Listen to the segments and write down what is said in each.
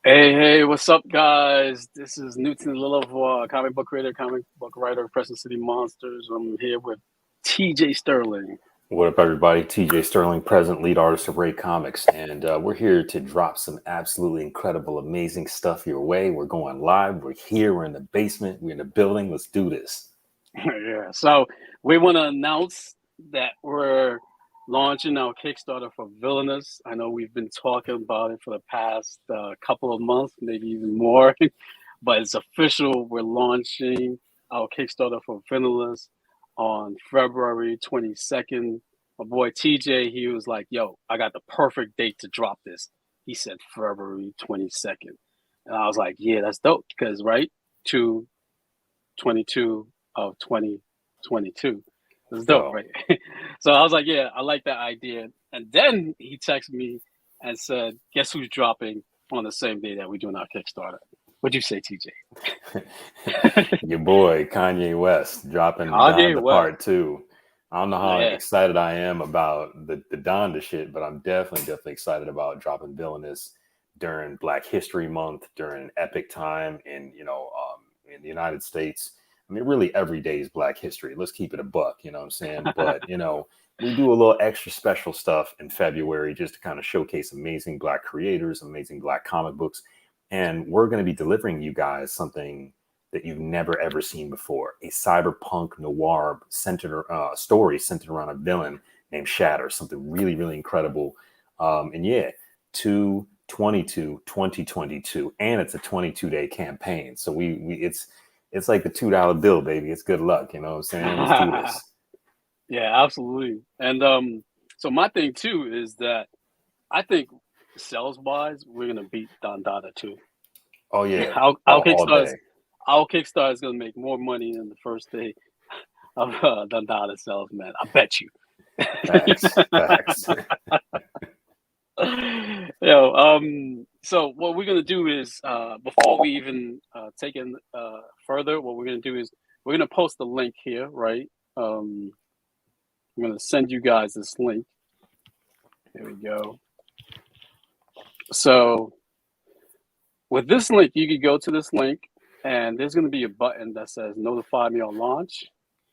Hey, what's up, guys? This is Newton Lilavois, comic book creator, comic book writer of Crescent City Monsters. I'm here with TJ Sterling. What up, everybody? TJ Sterling, present lead artist of Ray Comics, and we're here to drop some absolutely incredible, amazing stuff your way. We're going live. We're here. We're in the basement. We're in the building. Let's do this. Yeah, so we want to announce that we're launching our Kickstarter for Villainous. I know we've been talking about it for the past couple of months, maybe even more, but it's official. We're launching our Kickstarter for Villainous on February 22nd. My boy TJ, he was like, yo, I got the perfect date to drop this. He said February 22nd. And I was like, yeah, that's dope because, right, 2/22 of 2022. It's dope, Yo, right? So I was like, yeah, I like that idea. And then he texted me and said, guess who's dropping on the same day that we're doing our Kickstarter? What'd you say, TJ? your boy Kanye West dropping Kanye Donda West. Part 2. I don't know how Yeah. excited I am about the Donda shit, but I'm definitely excited about dropping Villainous during Black History Month, during epic time in the United States. I mean, really every day is Black History. Let's keep it a buck, you know what I'm saying? But, we do a little extra special stuff in February just to kind of showcase amazing Black creators, amazing Black comic books. And we're going to be delivering you guys something that you've never ever seen before, a cyberpunk noir story centered around a villain named Shatter, something really incredible. And yeah, 2022, and it's a 22-day campaign. So it's like the $2 bill, baby. It's good luck, you know what I'm saying? Let's do this. Yeah, absolutely. And so my thing too is that I think sales wise, we're gonna beat Don Dada too. Oh yeah, Our all day. Kickstarter is gonna make more money than the first day of Don Dada sales, man. I bet you. Facts. So what we're gonna do is before we even take it further, what we're gonna do is we're gonna post the link here, right? I'm gonna send you guys this link. Here we go. So with this link, you can go to this link, and there's gonna be a button that says "Notify me on launch."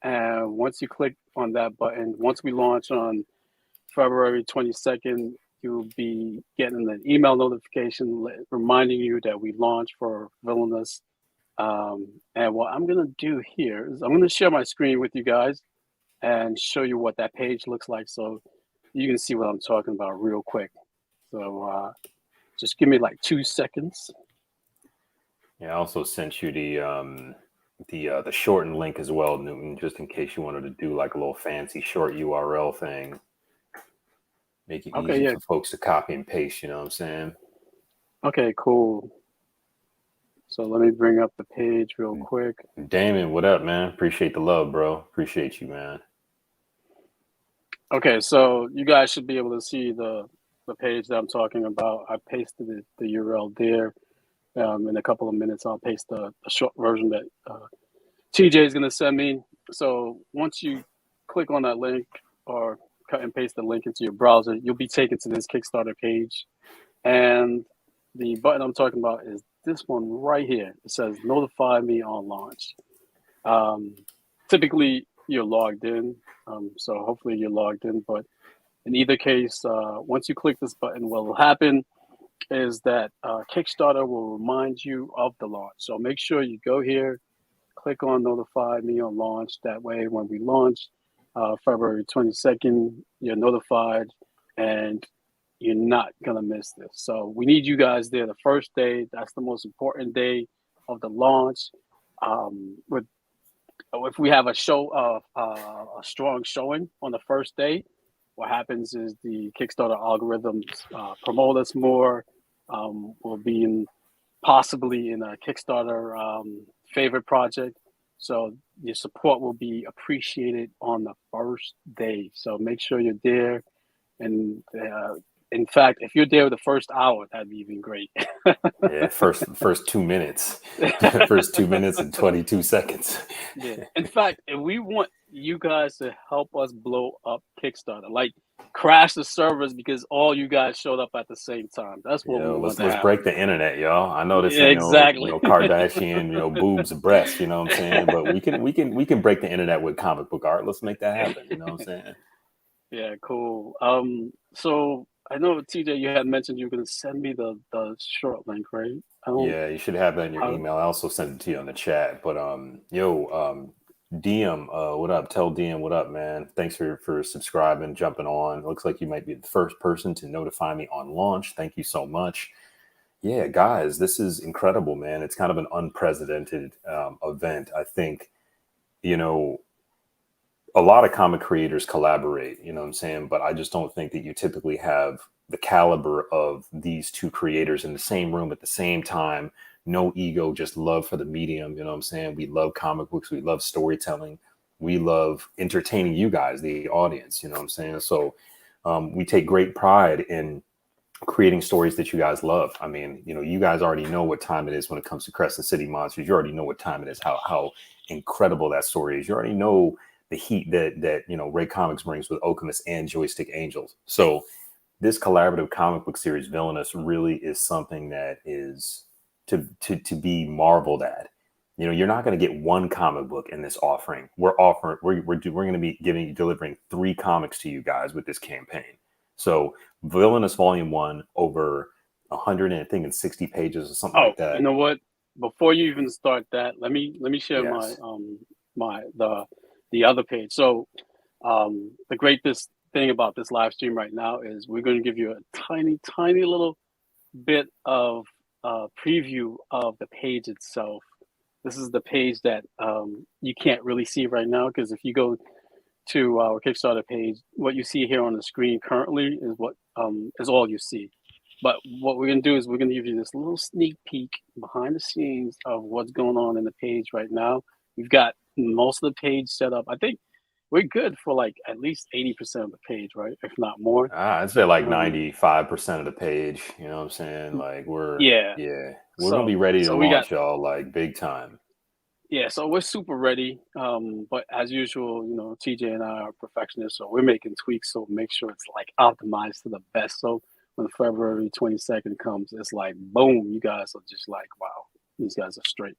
And once you click on that button, once we launch on February 22nd, you'll be getting an email notification reminding you that we launched for Villainous. And what I'm going to do here is I'm going to share my screen with you guys and show you what that page looks like so you can see what I'm talking about real quick. So just give me like 2 seconds. Yeah, I also sent you the shortened link as well, Newton, just in case you wanted to do like a little fancy short URL thing. Make it Okay, easy yeah. for folks to copy and paste, you know what I'm saying? Okay, cool. So let me bring up the page real quick. Damon, what up, man? Appreciate the love, bro. Appreciate you, man. Okay, so you guys should be able to see the page that I'm talking about. I pasted the URL there. In a couple of minutes, I'll paste the short version that TJ is going to send me. So once you click on that link or cut and paste the link into your browser, you'll be taken to this Kickstarter page. And the button I'm talking about is this one right here. It says notify me on launch. Typically, you're logged in. So hopefully you're logged in. But in either case, once you click this button, what will happen is that Kickstarter will remind you of the launch. So make sure you go here, click on notify me on launch. That way, when we launch February 22nd, you're notified and you're not going to miss this. So we need you guys there the first day. That's the most important day of the launch. With If we have a a strong showing on the first day, what happens is the Kickstarter algorithms promote us more. We'll be possibly in a Kickstarter favorite project. So your support will be appreciated on the first day. So make sure you're there. And in fact, if you're there the first hour, that'd be even great. Yeah, first 2 minutes. First 2 minutes and 22 seconds. Yeah. In fact, if we want you guys to help us blow up Kickstarter, like crash the servers because all you guys showed up at the same time. That's what we Yo, want to let's happen. break the internet, y'all. I know this Yeah, ain't exactly. Kardashian, boobs and breasts, you know what I'm saying? But we can break the internet with comic book art. Let's make that happen, you know what I'm saying? Yeah, cool. So I know TJ, you had mentioned you were gonna send me the short link, right? I don't. Yeah, you should have that in your I, email. I also sent it to you on the chat. But DM, what up? Tell DM what up, man. Thanks for subscribing, jumping on. Looks like you might be the first person to notify me on launch. Thank you so much. Yeah, guys, this is incredible, man. It's kind of an unprecedented event. I think, you know, a lot of comic creators collaborate, you know what I'm saying? But I just don't think that you typically have the caliber of these two creators in the same room at the same time. No ego, just love for the medium, you know what I'm saying? We love comic books, we love storytelling, we love entertaining you guys, the audience, you know what I'm saying? So we take great pride in creating stories that you guys love. I mean, you guys already know what time it is when it comes to Crescent City Monsters. You already know what time it is, how incredible that story is. You already know the heat that Ray Comics brings with Okemos and Joystick Angels. So this collaborative comic book series, Villainous, really is something that is to be marveled at. You're not going to get one comic book in this offering. We're going to be delivering 3 comics to you guys with this campaign. So Villainous Volume 1, over 160 pages or something oh, like that. you know what? Before you even start that, let me share my Yes. my the other page. So the greatest thing about this live stream right now is we're going to give you a tiny little bit of preview of the page itself. This is the page that you can't really see right now, because if you go to our Kickstarter page, what you see here on the screen currently is what is all you see. But what we're gonna do is we're gonna give you this little sneak peek behind the scenes of what's going on in the page right now. We've got most of the page set up. I think we're good for like at least 80% of the page, right? If not more. I'd say like Um, 95% of the page, you know what I'm saying? Like yeah. we're going to be ready to So we got launch y'all like big time. Yeah, so we're super ready. But as usual, TJ and I are perfectionists, so we're making tweaks so make sure it's like optimized to the best. So when February 22nd comes, it's like boom, you guys are just like, wow, these guys are straight.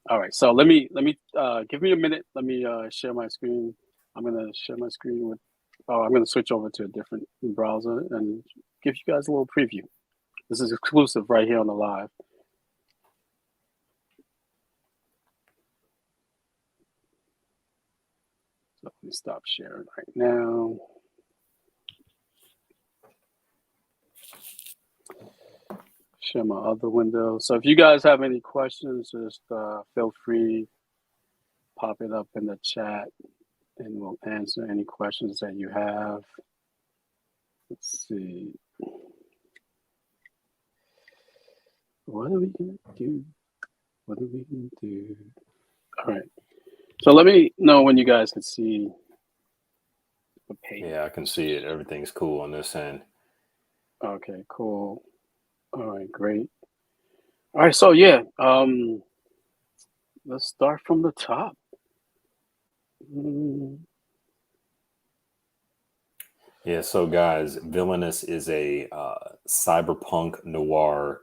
All right, so let me give me a minute. Let me share my screen. I'm gonna share my screen with. Oh, I'm gonna switch over to a different browser and give you guys a little preview. This is exclusive right here on the live. So let me stop sharing right now. Share my other window. So if you guys have any questions, just feel free, pop it up in the chat, and we'll answer any questions that you have. Let's see. What are we gonna do? What are we gonna do? All right. So let me know when you guys can see the page. Yeah, I can see it. Everything's cool on this end. Okay, cool. All right, great. All right, so yeah, let's start from the top. Yeah, so guys, Villainous is a cyberpunk noir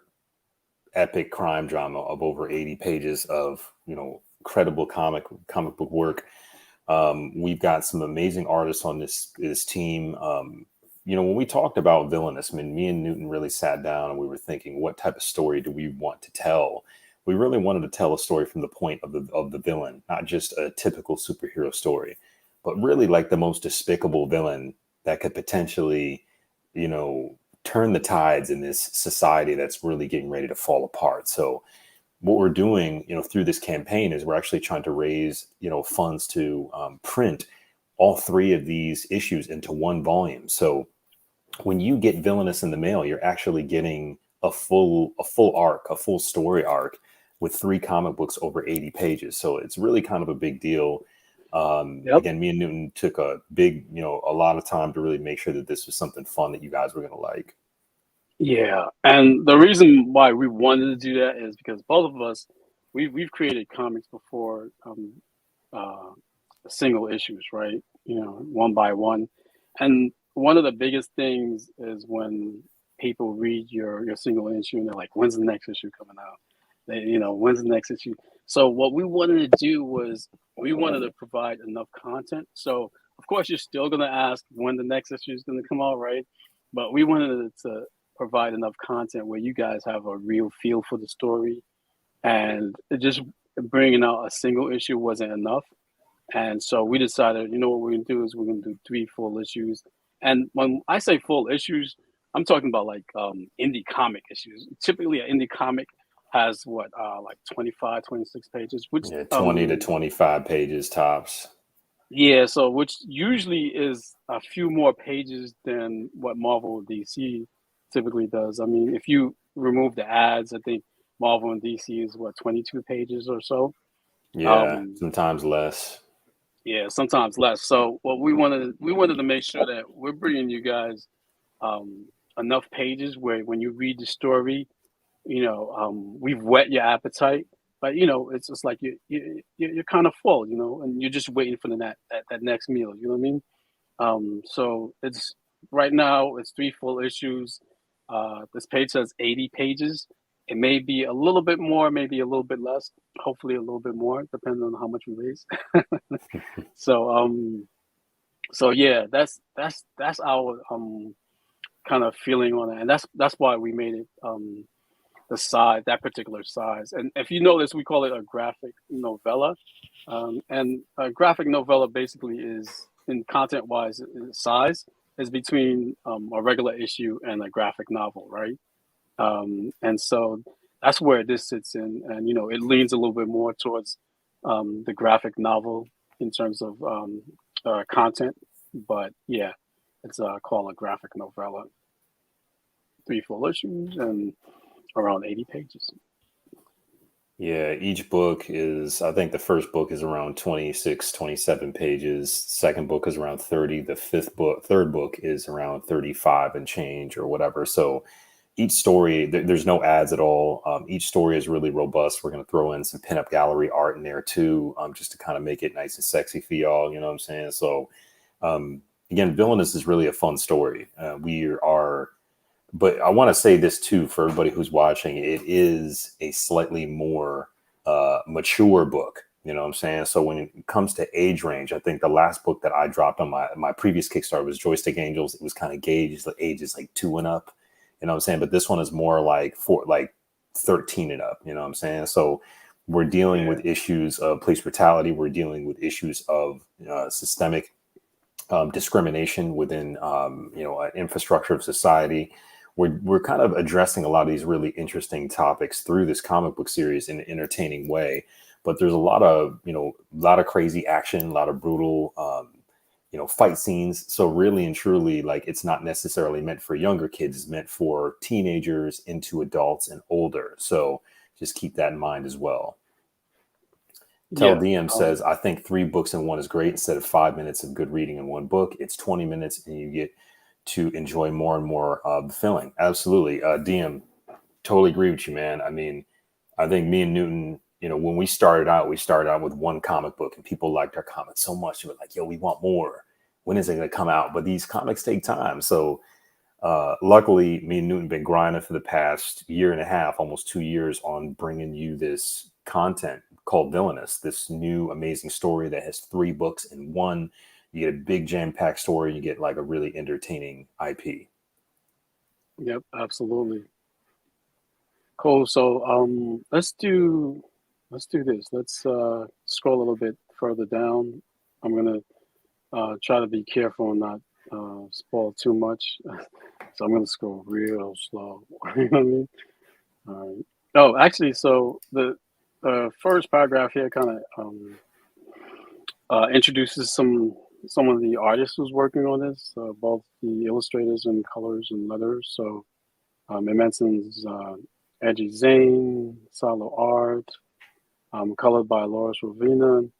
epic crime drama of over 80 pages of, incredible comic book work. We've got some amazing artists on this team. When we talked about Villainous, I mean, me and Newton really sat down and we were thinking, what type of story do we want to tell? We really wanted to tell a story from the point of the villain, not just a typical superhero story, but really like the most despicable villain that could potentially, turn the tides in this society that's really getting ready to fall apart. So what we're doing, through this campaign is we're actually trying to raise, funds to print all 3 of these issues into one volume. So when you get Villainous in the mail, you're actually getting a full arc, a full story arc with 3 comic books over 80 pages. So it's really kind of a big deal. Yep. Again, me and Newton took a lot of time to really make sure that this was something fun that you guys were going to like. Yeah, and the reason why we wanted to do that is because both of us, we've created comics before, uh, single issues, right? One by one, and one of the biggest things is when people read your single issue and they're like, "When's the next issue coming out?" When's the next issue? So what we wanted to do was we wanted to provide enough content. So of course you're still gonna ask when the next issue is gonna come out, right? But we wanted to provide enough content where you guys have a real feel for the story, and just bringing out a single issue wasn't enough. And so we decided, what we're gonna do is we're gonna do three full issues. And when I say full issues, I'm talking about like indie comic issues. Typically, an indie comic has what, like 25, 26 pages, which Yeah, 20 to 25 pages tops. yeah, so which usually is a few more pages than what Marvel or DC typically does. I mean, if you remove the ads, I think Marvel and DC is what, 22 pages or so. Yeah, Um, sometimes less. Yeah, sometimes less. So what we wanted to make sure that we're bringing you guys enough pages where when you read the story, we've whet your appetite, but it's just like you're kind of full, and you're just waiting for that next meal. You know what I mean? So it's right now it's three full issues. This page says 80 pages. It may be a little bit more, maybe a little bit less. Hopefully, a little bit more, depending on how much we raise. So so yeah, that's our kind of feeling on it, and that's why we made it the size, that particular size. And if you notice, we call it a graphic novella. And a graphic novella basically is, in content wise, size is between a regular issue and a graphic novel, right? And so that's where this sits in, and it leans a little bit more towards the graphic novel in terms of content. But yeah, it's called a graphic novella. Three full issues and around 80 pages. Yeah, each book is, I think the first book is around 26, 27 pages. Second book is around 30. The third book is around 35 and change or whatever. So each story, there's no ads at all. Each story is really robust. We're going to throw in some pinup gallery art in there too, just to kind of make it nice and sexy for y'all. You know what I'm saying? So again, Villainous is really a fun story. But I want to say this too for everybody who's watching. It is a slightly more mature book. You know what I'm saying? So when it comes to age range, I think the last book that I dropped on my previous Kickstarter was Joystick Angels. It was kind of gauged the ages like 2 and up. You know what I'm saying? But this one is more like 13 and up. You know what I'm saying? So we're dealing with issues of police brutality. We're dealing with issues of systemic discrimination within an infrastructure of society. We're kind of addressing a lot of these really interesting topics through this comic book series in an entertaining way. But there's a lot of crazy action, a lot of brutal fight scenes. So really and truly, like, it's not necessarily meant for younger kids. It's meant for teenagers into adults and older. So just keep that in mind as well. Tell Yeah. DM says, I think 3 books in one is great. Instead of 5 minutes of good reading in one book, it's 20 minutes and you get to enjoy more and more of the feeling. Absolutely. DM, totally agree with you, man. I mean, I think me and Newton, when we started out with one comic book and people liked our comics so much. They were like, yo, we want more. When is it going to come out? But these comics take time. So luckily, me and Newton been grinding for the past year and a half, almost 2 years, on bringing you this content called Villainous, this new amazing story that has 3 books in one. You get a big jam-packed story. You get like a really entertaining IP. Yep, absolutely. Cool. So let's do this. Let's scroll a little bit further down. I'm gonna try to be careful and not spoil too much. So I'm gonna scroll real slow. You know what I mean? All right. Oh, actually, so the first paragraph here kind of introduces some of the artists who's working on this, both the illustrators and colors and letters. So it mentions Edgy Zane, Salo Art, colored by Loris Ravina,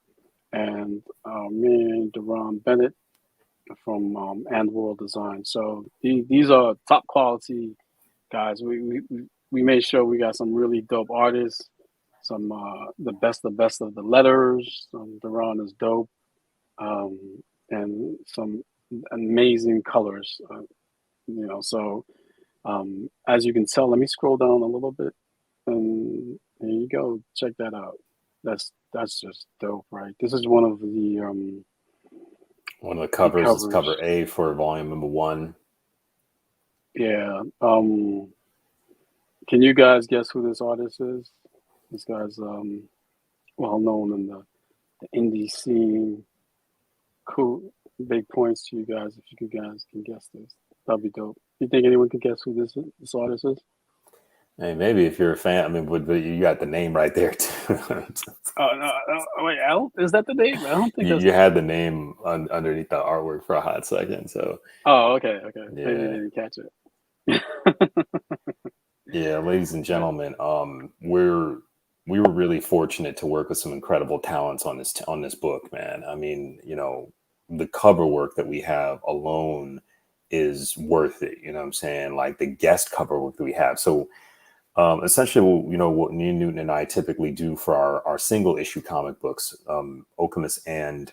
and me and Deron Bennett from And World Design. So these are top quality guys. We made sure we got some really dope artists, some the best of the letters. Deron is dope, and some amazing colors. So as you can tell, let me scroll down a little bit, and there you go. Check that out. That's just dope, right? This is one of One of the covers is covers. cover A for volume number 1. Yeah. Can you guys guess who this artist is? This guy's well known in the indie scene. Cool. Big points to you guys if you guys can guess this. That'd be dope. You think anyone could guess who this artist is? Hey, maybe if you're a fan, I mean, but you got the name right there too. Oh no! Wait, is that the name? I don't think you had the name underneath the artwork for a hot second. So. Oh, okay. Yeah. Maybe I didn't catch it. Yeah, ladies and gentlemen, we were really fortunate to work with some incredible talents on this book, man. I mean, the cover work that we have alone is worth it. You know what I'm saying? Like the guest cover work that we have. So essentially, what Newton and I typically do for our single issue comic books, Okemos and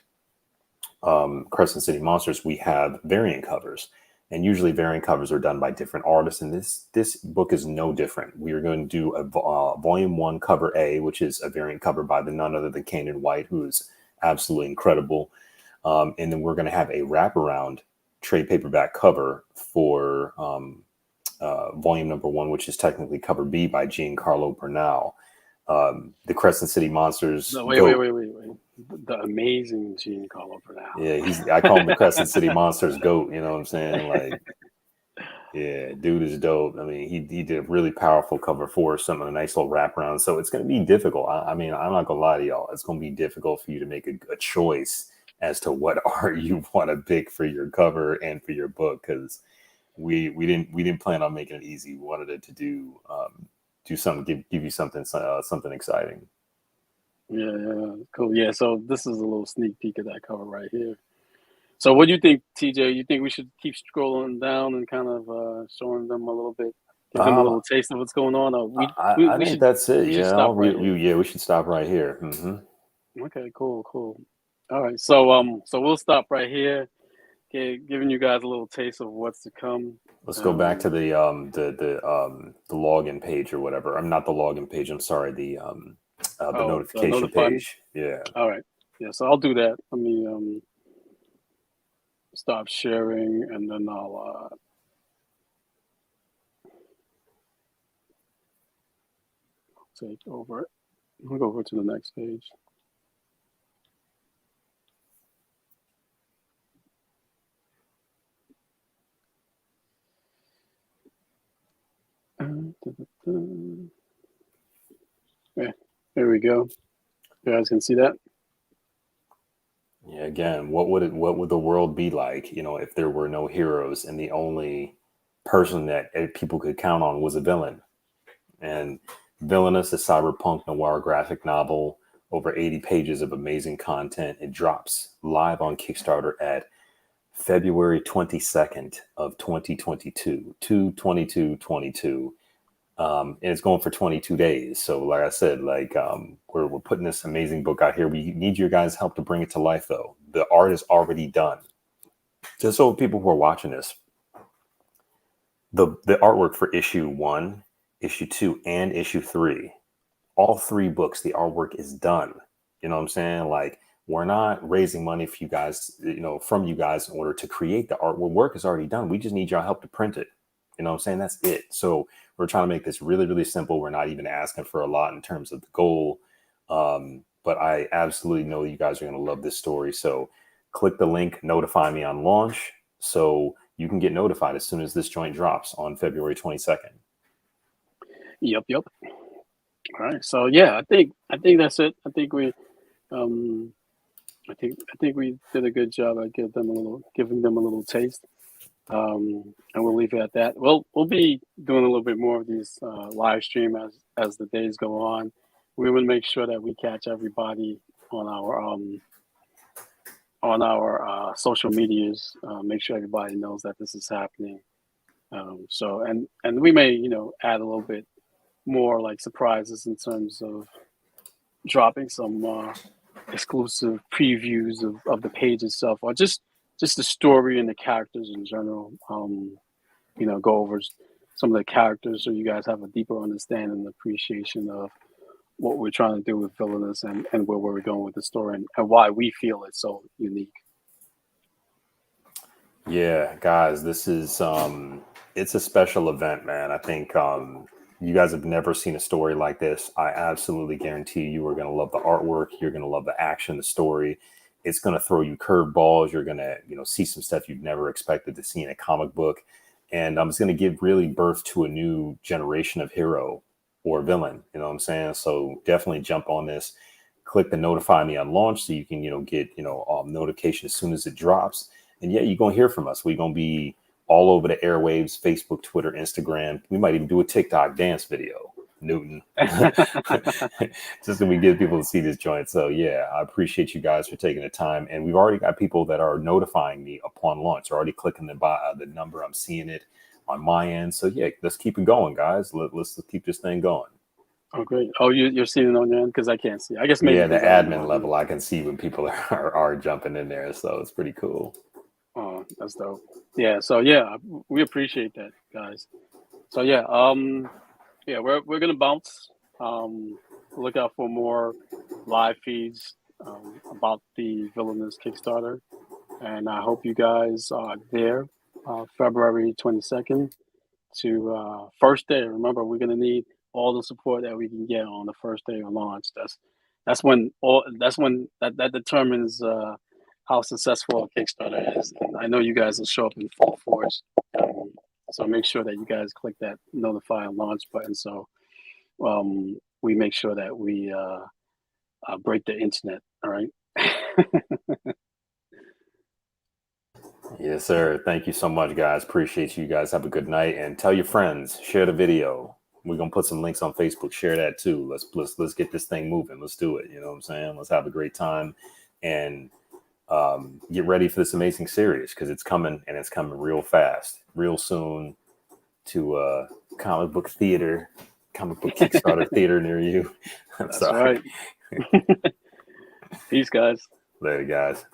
Crescent City Monsters, we have variant covers. And usually variant covers are done by different artists. And this book is no different. We are going to do a volume 1 cover A, which is a variant cover by none other than Kanan White, who is absolutely incredible. And then we're going to have a wraparound trade paperback cover for volume number 1, which is technically cover B by Giancarlo Bernal. The Crescent City Monsters. No, wait. The amazing Giancarlo Bernal. Yeah, I call him the Crescent City Monsters GOAT. You know what I'm saying? Like, yeah, dude is dope. I mean, he did a really powerful cover for us, some of a nice little wraparound. So it's going to be difficult. I mean, I'm not going to lie to y'all. It's going to be difficult for you to make a choice as to what art you want to pick for your cover and for your book, because we didn't plan on making it easy. We wanted it to do something, give you something exciting. Yeah, cool. Yeah, so this is a little sneak peek of that cover right here. So what do you think, TJ? You think we should keep scrolling down and kind of showing them a little bit, give them a little taste of what's going on? I think that's it. We should stop right here. We should stop right here. Mm-hmm. Okay, cool. All right, so we'll stop right here, giving you guys a little taste of what's to come. Let's go back to the login page or whatever. I'm not the login page. I'm sorry. The notification page. Yeah. All right. Yeah. So I'll do that. Let me stop sharing, and then I'll take over. We'll go over to the next page. Yeah, there we go. You guys can see that. Yeah. Again, what would the world be like, if there were no heroes and the only person that people could count on was a villain? And Villainous, a cyberpunk noir graphic novel, over 80 pages of amazing content. It drops live on Kickstarter at February 22nd of 2022, 2/22/22. And it's going for 22 days. So like I said, we're putting this amazing book out here. We need your guys' help to bring it to life, though. The art is already done. Just so people who are watching this, the artwork for issue 1, issue 2, and issue 3, all 3 books, the artwork is done. You know what I'm saying? Like, we're not raising money for you guys, from you guys in order to create the art. Work is already done. We just need your help to print it. You know what I'm saying? That's it. So we're trying to make this really, really simple. We're not even asking for a lot in terms of the goal. But I absolutely know you guys are going to love this story. So click the link, notify me on launch, so you can get notified as soon as this joint drops on February 22nd. Yep. All right. So yeah, I think that's it. I think we we did a good job at giving them a little taste. And we'll leave it at that. We'll be doing a little bit more of these live stream as the days go on. We will make sure that we catch everybody on our social medias. Make sure everybody knows that this is happening. So we may add a little bit more like surprises in terms of dropping some exclusive previews of the page itself, or just just the story and the characters in general. Go over some of the characters so you guys have a deeper understanding and appreciation of what we're trying to do with Villainous and where we're going with the story and why we feel it's so unique. Yeah, guys, this is it's a special event, man. I think you guys have never seen a story like this. I absolutely guarantee you are going to love the artwork. You're going to love the action, the story. It's going to throw you curveballs. You're going to, see some stuff you've never expected to see in a comic book. And it's going to give really birth to a new generation of hero or villain. You know what I'm saying? So definitely jump on this. Click the notify me on launch so you can, get, notification as soon as it drops. And yeah, you're going to hear from us. We're going to be all over the airwaves, Facebook, Twitter, Instagram. We might even do a TikTok dance video, Newton. Just so we get people to see this joint. So yeah, I appreciate you guys for taking the time. And we've already got people that are notifying me upon launch. They're already clicking the number. I'm seeing it on my end. So yeah, let's keep it going, guys. Let's keep this thing going. Oh, great. Oh, you're seeing it on your end? Because I can't see. I guess maybe. Yeah, the admin level, I can see when people are jumping in there. So it's pretty cool. Oh, that's dope. Yeah. So yeah, we appreciate that, guys. So yeah, we're gonna bounce. Look out for more live feeds about the Villainous Kickstarter, and I hope you guys are there February 22nd to first day. Remember, we're gonna need all the support that we can get on the first day of launch. That's when that determines how successful a Kickstarter is. And I know you guys will show up in full force. So make sure that you guys click that notify and launch button so we make sure that we break the internet. All right. Yes, sir. Thank you so much, guys. Appreciate you guys. Have a good night and tell your friends. Share the video. We're gonna put some links on Facebook. Share that too. Let's get this thing moving. Let's do it. You know what I'm saying? Let's have a great time and get ready for this amazing series because it's coming and it's coming real fast, real soon to comic book Kickstarter theater near you. That's right. Peace, guys. Later, guys.